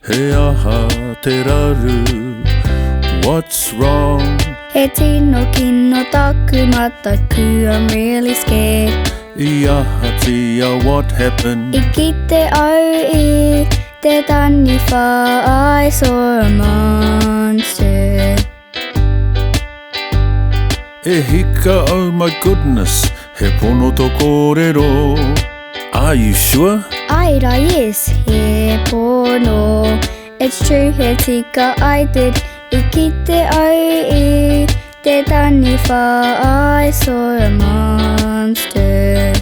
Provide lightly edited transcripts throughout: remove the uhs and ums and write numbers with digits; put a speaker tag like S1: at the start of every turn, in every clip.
S1: He aha te raru, what's wrong?
S2: He tino kino taku mataku, I'm really scared.
S1: I aha tia, what happened?
S2: I kite au I te taniwha, I saw a monster.
S1: E hika, oh my goodness, he pono to kōrero. Are you sure?
S2: Aira, yes, he pono. It's true, he tika I did. I kite au I te taniwha, I saw a monster.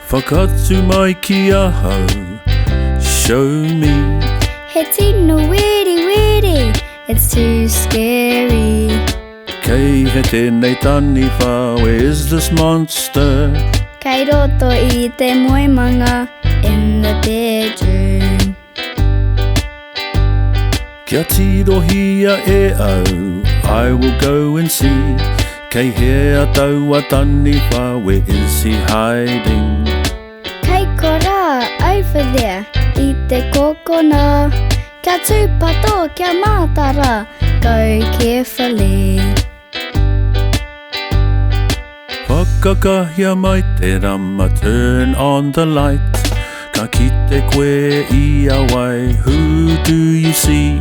S1: Whakatu mai ki ahau, show me.
S2: He tino wiri, it's too scary.
S1: Kei he tēnei taniwha, where is this monster?
S2: Kei roto I te moemanga in the bedroom.
S1: Kia tirohia e au, I will go and see. Kei hea taua taniwha, where is he hiding?
S2: Kei kora, over there, I te kokona. Kia tūpato, kia mātara, go carefully.
S1: Whakakahia mai te rama, turn on the light. Ka kite koe I awai, who do you see?